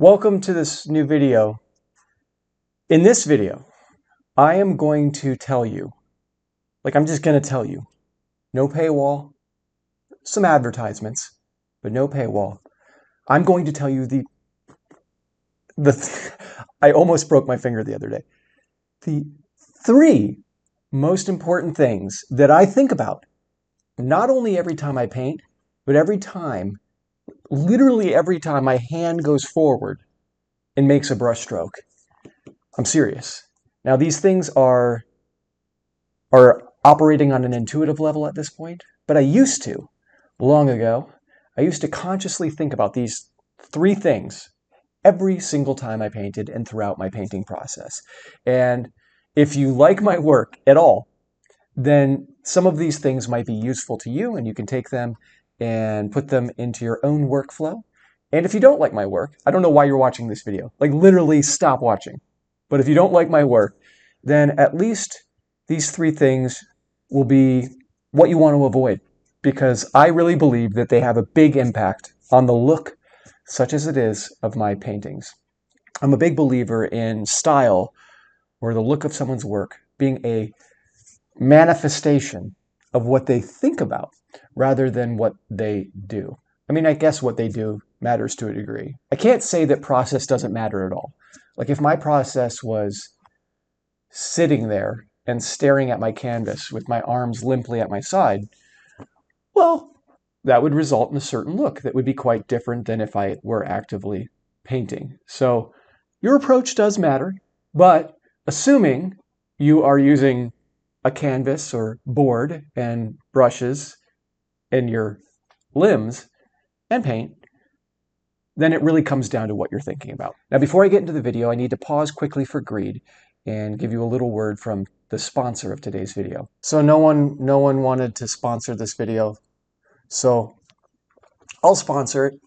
Welcome to this new video. In this video, I am going to tell you, I'm just going to tell you, no paywall, some advertisements, but no paywall. I'm going to tell you I almost broke my finger the other day. The three most important things that I think about, not only every time I paint, but literally every time my hand goes forward and makes a brush stroke. I'm serious. Now, these things are operating on an intuitive level at this point, but long ago, I used to consciously think about these three things every single time I painted and throughout my painting process. And if you like my work at all, then some of these things might be useful to you, and you can take them and put them into your own workflow. And if you don't like my work, I don't know why you're watching this video. Literally stop watching. But if you don't like my work, then at least these three things will be what you want to avoid, because I really believe that they have a big impact on the look, such as it is, of my paintings. I'm a big believer in style, or the look of someone's work, being a manifestation of what they think about rather than what they do. I mean, I guess what they do matters to a degree. I can't say that process doesn't matter at all. If my process was sitting there and staring at my canvas with my arms limply at my side, well, that would result in a certain look that would be quite different than if I were actively painting. So your approach does matter, but assuming you are using a canvas or board and brushes and your limbs and paint, then it really comes down to what you're thinking about. Now, before I get into the video, I need to pause quickly for greed and give you a little word from the sponsor of today's video. So no one wanted to sponsor this video, so I'll sponsor it.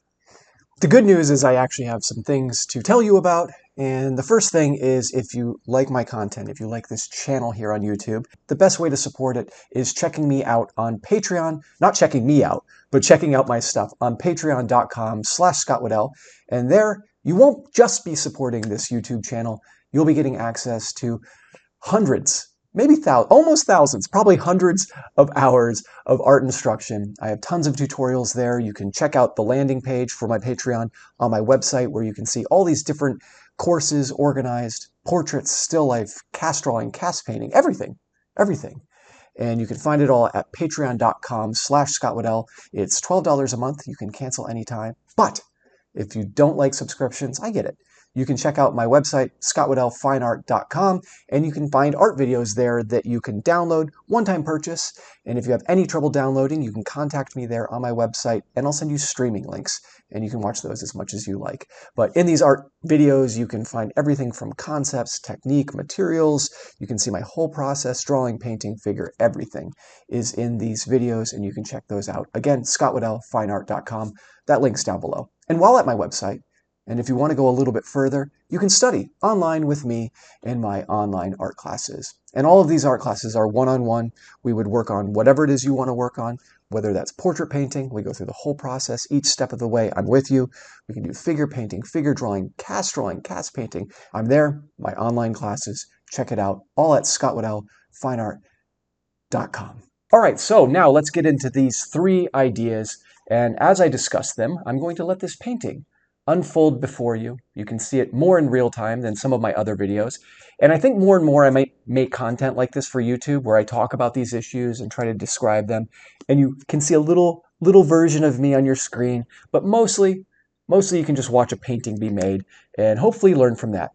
The good news is I actually have some things to tell you about, and the first thing is, if you like my content, if you like this channel here on YouTube, the best way to support it is checking me out on Patreon. Not checking me out, but checking out my stuff on patreon.com/ScottWaddell. And there, you won't just be supporting this YouTube channel, you'll be getting access to hundreds, maybe almost thousands, probably hundreds of hours of art instruction. I have tons of tutorials there. You can check out the landing page for my Patreon on my website, where you can see all these different courses organized: portraits, still life, cast drawing, cast painting, everything. And you can find it all at patreon.com/ScottWaddell. It's $12 a month. You can cancel anytime. But if you don't like subscriptions, I get it. You can check out my website, scottwaddellfineart.com, and you can find art videos there that you can download, one-time purchase. And if you have any trouble downloading, you can contact me there on my website, and I'll send you streaming links, and you can watch those as much as you like. But in these art videos, you can find everything from concepts, technique, materials. You can see my whole process: drawing, painting, figure, everything is in these videos, and you can check those out. Again, scottwaddellfineart.com. That link's down below. And while at my website, and if you want to go a little bit further, you can study online with me in my online art classes. And all of these art classes are one-on-one. We would work on whatever it is you want to work on, whether that's portrait painting. We go through the whole process, each step of the way. I'm with you. We can do figure painting, figure drawing, cast painting. I'm there, my online classes. Check it out, all at scottwaddellfineart.com. All right, so now let's get into these three ideas. And as I discuss them, I'm going to let this painting unfold before you. You can see it more in real time than some of my other videos. And I think more and more I might make content like this for YouTube, where I talk about these issues and try to describe them. And you can see a little version of me on your screen, but mostly you can just watch a painting be made and hopefully learn from that.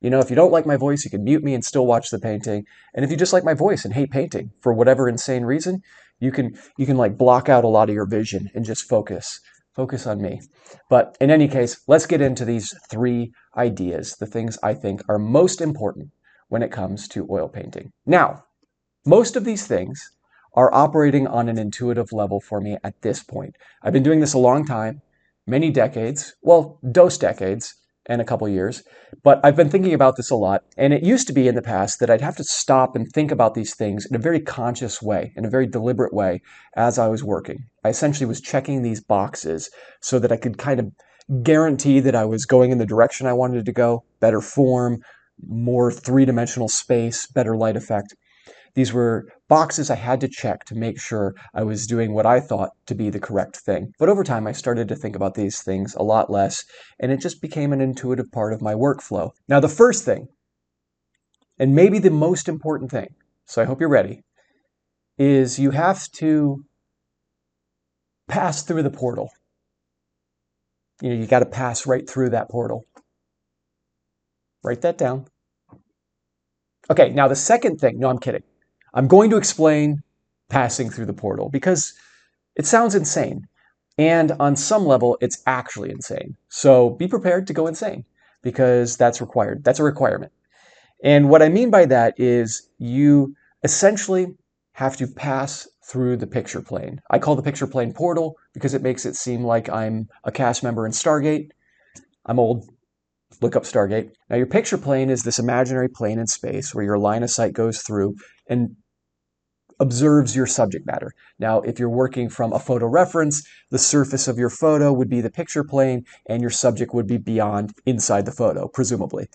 You know, if you don't like my voice, you can mute me and still watch the painting. And if you just like my voice and hate painting for whatever insane reason, you can block out a lot of your vision and just focus on me. But in any case, let's get into these three ideas, the things I think are most important when it comes to oil painting. Now, most of these things are operating on an intuitive level for me at this point. I've been doing this a long time, many decades, well, dos decades and a couple years, but I've been thinking about this a lot. And it used to be in the past that I'd have to stop and think about these things in a very conscious way, in a very deliberate way as I was working. I essentially was checking these boxes so that I could kind of guarantee that I was going in the direction I wanted to go, better form, more three-dimensional space, better light effect. These were boxes I had to check to make sure I was doing what I thought to be the correct thing. But over time, I started to think about these things a lot less, and it just became an intuitive part of my workflow. Now, the first thing, and maybe the most important thing, so I hope you're ready, is you have to pass through the portal. You got to pass right through that portal. Write that down. Okay, now the second thing, no, I'm kidding. I'm going to explain passing through the portal because it sounds insane. And on some level, it's actually insane. So be prepared to go insane because that's required. That's a requirement. And what I mean by that is you essentially have to pass through the picture plane. I call the picture plane portal because it makes it seem like I'm a cast member in Stargate. I'm old. Look up Stargate. Now, your picture plane is this imaginary plane in space where your line of sight goes through and observes your subject matter. Now, if you're working from a photo reference, the surface of your photo would be the picture plane and your subject would be beyond, inside the photo, presumably.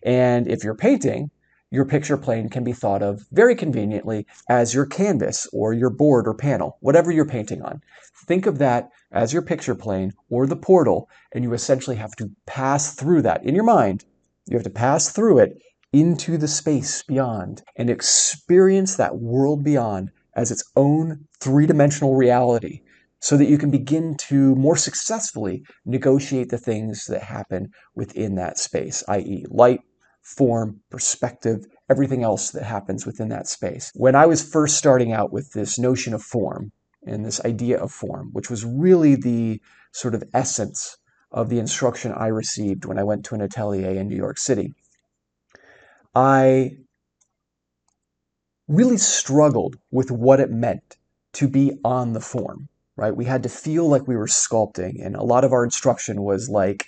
And if you're painting, your picture plane can be thought of very conveniently as your canvas or your board or panel, whatever you're painting on. Think of that as your picture plane or the portal, and you essentially have to pass through that in your mind. You have to pass through it into the space beyond and experience that world beyond as its own three-dimensional reality so that you can begin to more successfully negotiate the things that happen within that space, i.e. light, form, perspective, everything else that happens within that space. When I was first starting out with this notion of form and this idea of form, which was really the sort of essence of the instruction I received when I went to an atelier in New York City, I really struggled with what it meant to be on the form, right? We had to feel like we were sculpting, and a lot of our instruction was like,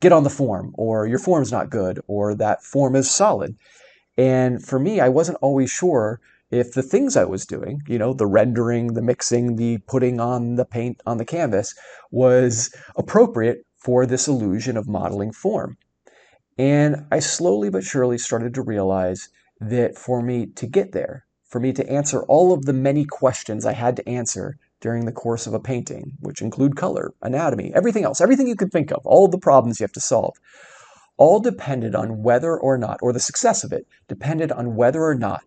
get on the form, or your form's not good, or that form is solid. And for me, I wasn't always sure if the things I was doing, the rendering, the mixing, the putting on the paint on the canvas, was appropriate for this illusion of modeling form. And I slowly but surely started to realize that for me to get there, for me to answer all of the many questions I had to answer during the course of a painting, which include color, anatomy, everything else, everything you could think of, all the problems you have to solve, all depended on whether or not, or the success of it, depended on whether or not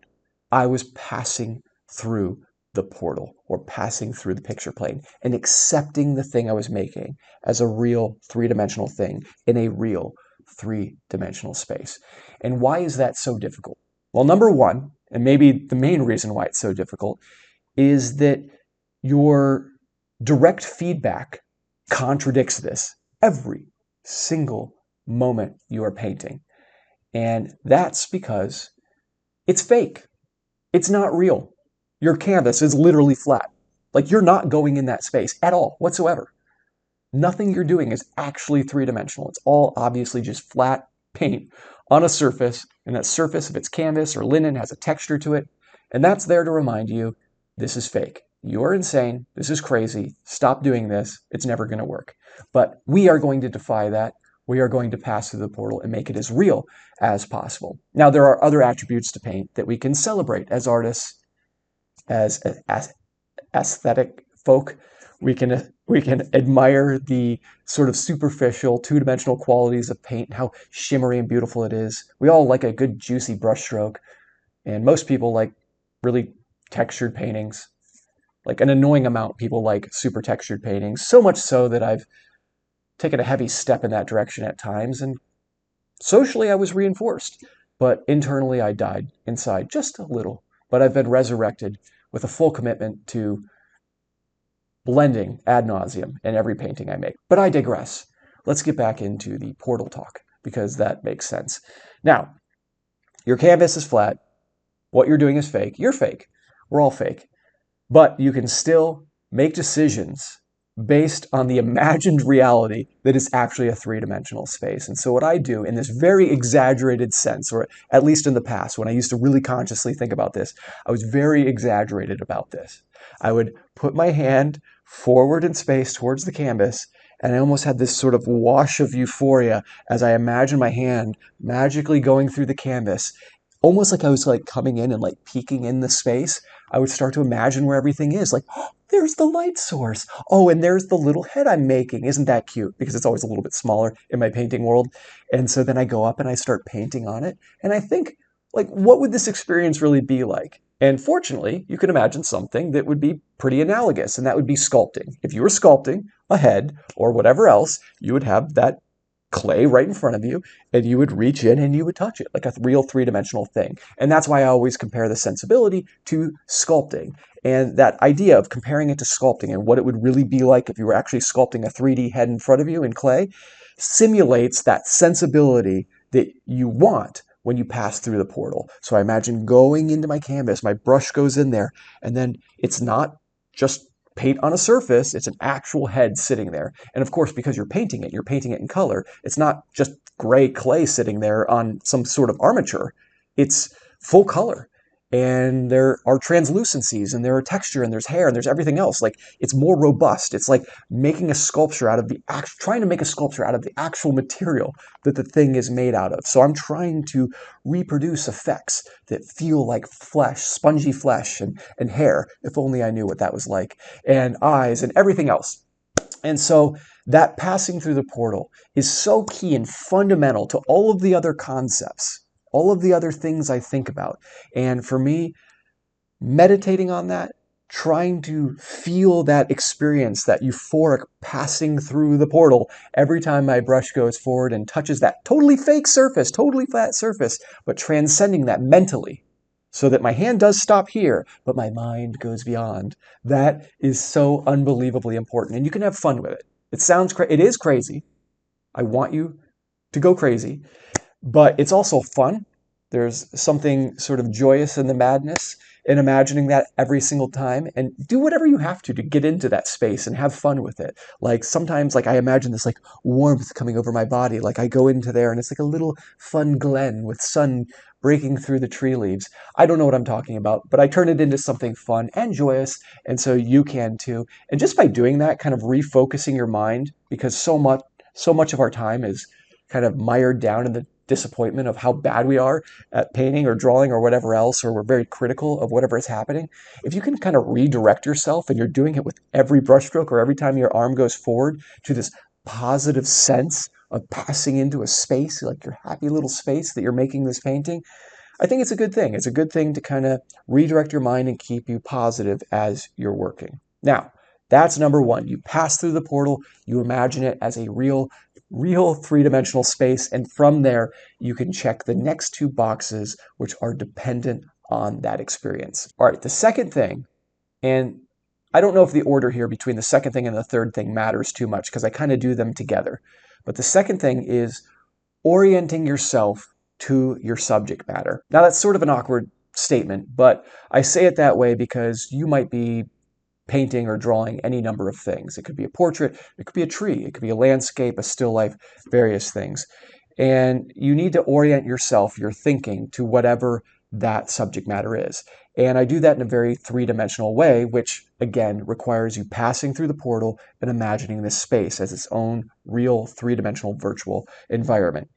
I was passing through the portal or passing through the picture plane and accepting the thing I was making as a real three-dimensional thing in a real three-dimensional space. And why is that so difficult? Well, number one, and maybe the main reason why it's so difficult, is that your direct feedback contradicts this every single moment you are painting. And that's because it's fake. It's not real. Your canvas is literally flat. Like you're not going in that space at all, whatsoever. Nothing you're doing is actually three-dimensional. It's all obviously just flat paint on a surface, and that surface, if it's canvas or linen, has a texture to it, and that's there to remind you, this is fake. You're insane. This is crazy. Stop doing this. It's never going to work. But we are going to defy that. We are going to pass through the portal and make it as real as possible. Now, there are other attributes to paint that we can celebrate as artists, as aesthetic folk. We can admire the sort of superficial, two-dimensional qualities of paint, how shimmery and beautiful it is. We all like a good, juicy brushstroke, and most people like really textured paintings. Like an annoying amount, people like super textured paintings, so much so that I've taken a heavy step in that direction at times, and socially I was reinforced, but internally I died inside just a little. But I've been resurrected with a full commitment to blending ad nauseum in every painting I make. But I digress. Let's get back into the portal talk, because that makes sense. Now, your canvas is flat. What you're doing is fake. You're fake. We're all fake. But you can still make decisions based on the imagined reality that is actually a three-dimensional space. And so what I do in this very exaggerated sense, or at least in the past, when I used to really consciously think about this, I was very exaggerated about this. I would put my hand forward in space towards the canvas, And I almost had this sort of wash of euphoria as I imagined my hand magically going through the canvas, almost like I was like coming in and like peeking in the space. I would start to imagine where everything is. Like, oh, there's the light source. Oh, and there's the little head I'm making. Isn't that cute? Because it's always a little bit smaller in my painting world. And so then I go up and I start painting on it. And I think, like, what would this experience really be like? And fortunately, you can imagine something that would be pretty analogous, and that would be sculpting. If you were sculpting a head or whatever else, you would have that clay right in front of you, and you would reach in and you would touch it like a real three-dimensional thing. And that's why I always compare the sensibility to sculpting. And that idea of comparing it to sculpting and what it would really be like if you were actually sculpting a 3D head in front of you in clay simulates that sensibility that you want when you pass through the portal. So I imagine going into my canvas, my brush goes in there, and then it's not just paint on a surface, it's an actual head sitting there. And of course, because you're painting it in color, it's not just gray clay sitting there on some sort of armature. It's full color. And there are translucencies, and there are texture, and there's hair, and there's everything else. Like, it's more robust. It's like making a sculpture out of trying to make a sculpture out of the actual material that the thing is made out of. So I'm trying to reproduce effects that feel like flesh, spongy flesh, and hair, if only I knew what that was like, and eyes, and everything else. And so that passing through the portal is so key and fundamental to all of the other concepts, all of the other things I think about. And for me, meditating on that, trying to feel that experience, that euphoric passing through the portal every time my brush goes forward and touches that totally fake surface, totally flat surface, but transcending that mentally so that my hand does stop here, but my mind goes beyond. That is so unbelievably important, and you can have fun with it. It is crazy. I want you to go crazy, but it's also fun. There's something sort of joyous in the madness in imagining that every single time, and do whatever you have to get into that space and have fun with it. Like sometimes like I imagine this like warmth coming over my body. Like I go into there and it's like a little fun glen with sun breaking through the tree leaves. I don't know what I'm talking about, but I turn it into something fun and joyous, and so you can too. And just by doing that, kind of refocusing your mind, because so much of our time is kind of mired down in the disappointment of how bad we are at painting or drawing or whatever else, or we're very critical of whatever is happening. If you can kind of redirect yourself, and you're doing it with every brushstroke or every time your arm goes forward, to this positive sense of passing into a space, like your happy little space that you're making this painting, I think it's a good thing. It's a good thing to kind of redirect your mind and keep you positive as you're working. Now, that's number one. You pass through the portal, you imagine it as a real three-dimensional space, and from there, you can check the next two boxes, which are dependent on that experience. All right, the second thing, and I don't know if the order here between the second thing and the third thing matters too much, because I kind of do them together. But the second thing is orienting yourself to your subject matter. Now, that's sort of an awkward statement, but I say it that way because you might be painting or drawing any number of things. It could be a portrait, it could be a tree, it could be a landscape, a still life, various things. And you need to orient yourself, your thinking, to whatever that subject matter is. And I do that in a very three-dimensional way, which again requires you passing through the portal and imagining this space as its own real three-dimensional virtual environment.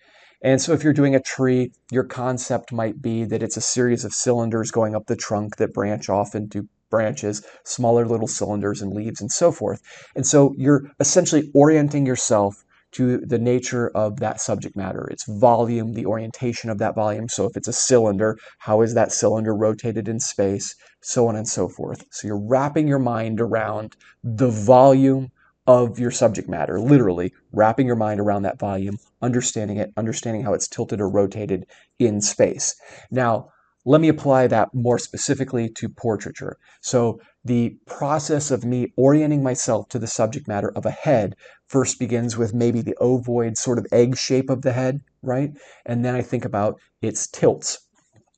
And so if you're doing a tree, your concept might be that it's a series of cylinders going up the trunk that branch off into branches, smaller little cylinders and leaves and so forth. And so you're essentially orienting yourself to the nature of that subject matter, its volume, the orientation of that volume. So if it's a cylinder, how is that cylinder rotated in space, so on and so forth. So you're wrapping your mind around the volume of your subject matter, literally wrapping your mind around that volume, understanding it, understanding how it's tilted or rotated in space. Now, let me apply that more specifically to portraiture. So the process of me orienting myself to the subject matter of a head first begins with maybe the ovoid sort of egg shape of the head, right? And then I think about its tilts.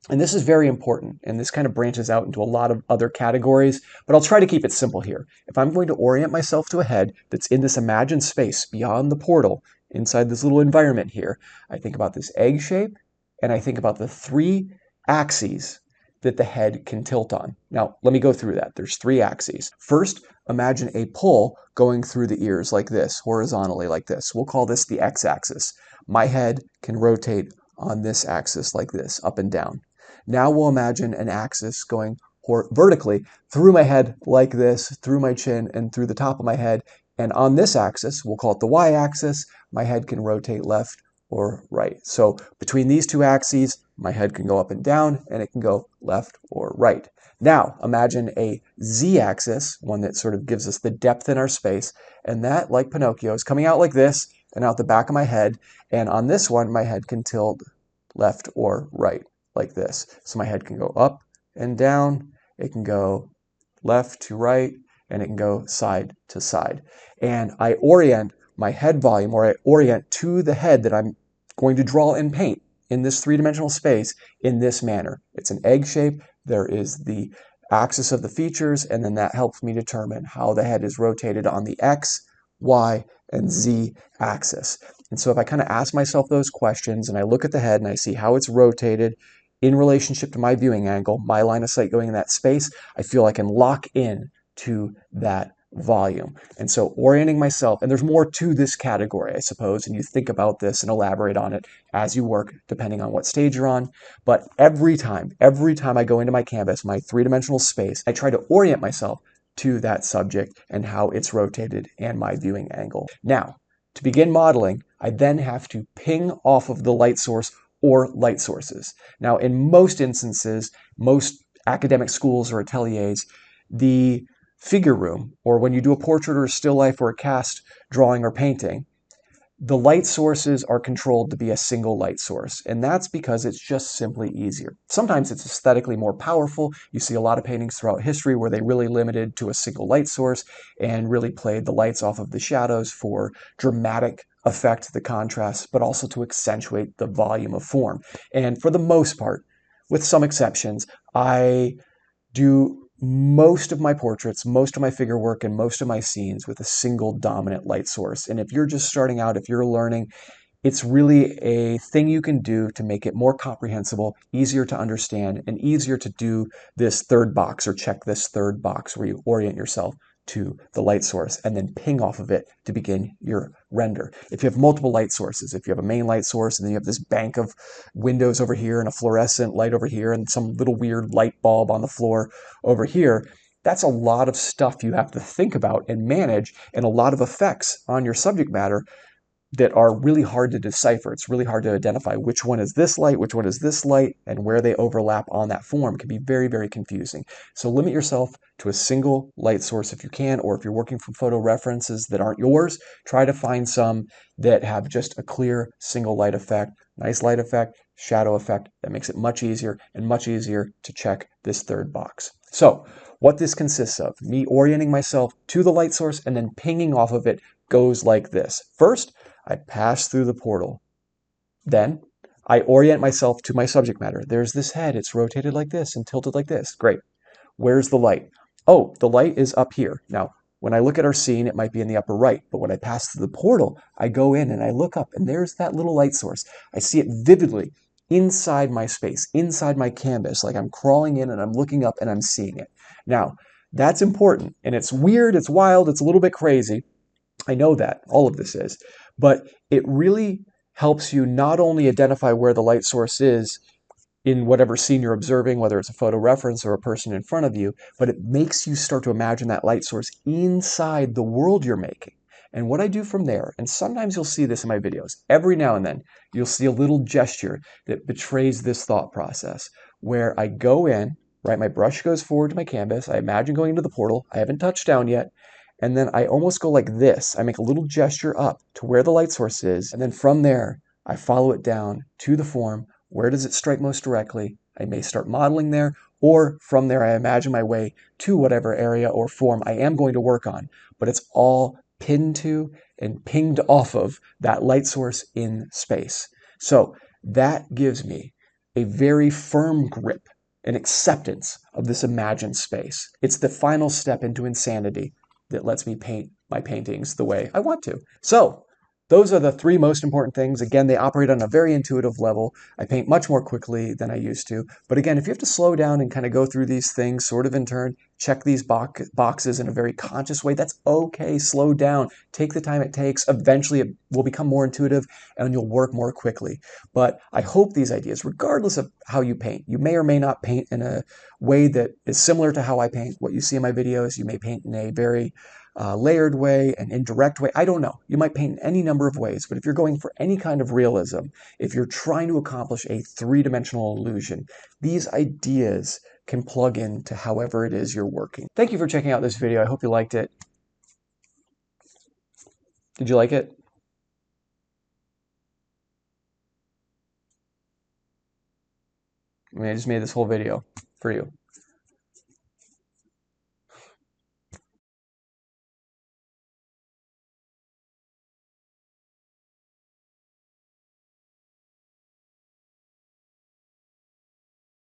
And this is very important, and this kind of branches out into a lot of other categories, but I'll try to keep it simple here. If I'm going to orient myself to a head that's in this imagined space beyond the portal, inside this little environment here, I think about this egg shape, and I think about the three axes that the head can tilt on. Now, let me go through that. There's 3 axes. First, imagine a pull going through the ears like this, horizontally like this. We'll call this the x-axis. My head can rotate on this axis like this, up and down. Now we'll imagine an axis going vertically through my head like this, through my chin, and through the top of my head. And on this axis, we'll call it the y-axis, my head can rotate left or right. So between these 2 axes, my head can go up and down, and it can go left or right. Now, imagine a z-axis, one that sort of gives us the depth in our space, and that, like Pinocchio, is coming out like this and out the back of my head, and on this one, my head can tilt left or right, like this. So my head can go up and down, it can go left to right, and it can go side to side. And I orient my head volume, or I orient to the head that I'm going to draw and paint in this 3-dimensional space in this manner. It's an egg shape. There is the axis of the features, and then that helps me determine how the head is rotated on the x, y, and z axis. And so if I kind of ask myself those questions and I look at the head and I see how it's rotated in relationship to my viewing angle, my line of sight going in that space, I feel I can lock in to that volume. And so orienting myself, and there's more to this category, I suppose, and you think about this and elaborate on it as you work, depending on what stage you're on. But every time I go into my canvas, my 3-dimensional space, I try to orient myself to that subject and how it's rotated and my viewing angle. Now, to begin modeling, I then have to ping off of the light source or light sources. Now, in most instances, most academic schools or ateliers, the figure room, or when you do a portrait or a still life or a cast drawing or painting, the light sources are controlled to be a single light source, and that's because it's just simply easier. Sometimes it's aesthetically more powerful. You see a lot of paintings throughout history where they really limited to a single light source and really played the lights off of the shadows for dramatic effect, the contrast, but also to accentuate the volume of form. And for the most part, with some exceptions, I do most of my portraits, most of my figure work, and most of my scenes with a single dominant light source. And if you're just starting out, if you're learning, it's really a thing you can do to make it more comprehensible, easier to understand, and easier to do this third box or check this third box where you orient yourself to the light source and then ping off of it to begin your render. If you have multiple light sources, if you have a main light source and then you have this bank of windows over here and a fluorescent light over here and some little weird light bulb on the floor over here, that's a lot of stuff you have to think about and manage, and a lot of effects on your subject matter that are really hard to decipher. It's really hard to identify which one is this light, which one is this light, and where they overlap on that form can be very, very confusing. So limit yourself to a single light source if you can, or if you're working from photo references that aren't yours, try to find some that have just a clear single light effect, nice light effect, shadow effect. That makes it much easier and much easier to check this third box. So what this consists of, me orienting myself to the light source and then pinging off of it, goes like this. First, I pass through the portal. Then I orient myself to my subject matter. There's this head. It's rotated like this and tilted like this. Great. Where's the light? Oh, the light is up here. Now, when I look at our scene, it might be in the upper right. But when I pass through the portal, I go in and I look up, and there's that little light source. I see it vividly inside my space, inside my canvas, like I'm crawling in and I'm looking up and I'm seeing it. Now, that's important. And it's weird, it's wild, it's a little bit crazy. I know that, all of this is, but it really helps you not only identify where the light source is in whatever scene you're observing, whether it's a photo reference or a person in front of you, but it makes you start to imagine that light source inside the world you're making. And what I do from there, and sometimes you'll see this in my videos, every now and then you'll see a little gesture that betrays this thought process, where I go in, right, my brush goes forward to my canvas, I imagine going into the portal, I haven't touched down yet, and then I almost go like this. I make a little gesture up to where the light source is, and then from there, I follow it down to the form. Where does it strike most directly? I may start modeling there, or from there, I imagine my way to whatever area or form I am going to work on, but it's all pinned to and pinged off of that light source in space. So that gives me a very firm grip, an acceptance of this imagined space. It's the final step into insanity that lets me paint my paintings the way I want to. So Those are the three most important things. Again, they operate on a very intuitive level. I paint much more quickly than I used to. But again, if you have to slow down and kind of go through these things sort of in turn, check these boxes in a very conscious way, that's okay. Slow down. Take the time it takes. Eventually, it will become more intuitive and you'll work more quickly. But I hope these ideas, regardless of how you paint, you may or may not paint in a way that is similar to how I paint. What you see in my videos, you may paint in a very layered way, an indirect way. I don't know. You might paint in any number of ways, but if you're going for any kind of realism, if you're trying to accomplish a three-dimensional illusion, these ideas can plug into however it is you're working. Thank you for checking out this video. I hope you liked it. Did you like it? I mean, I just made this whole video for you.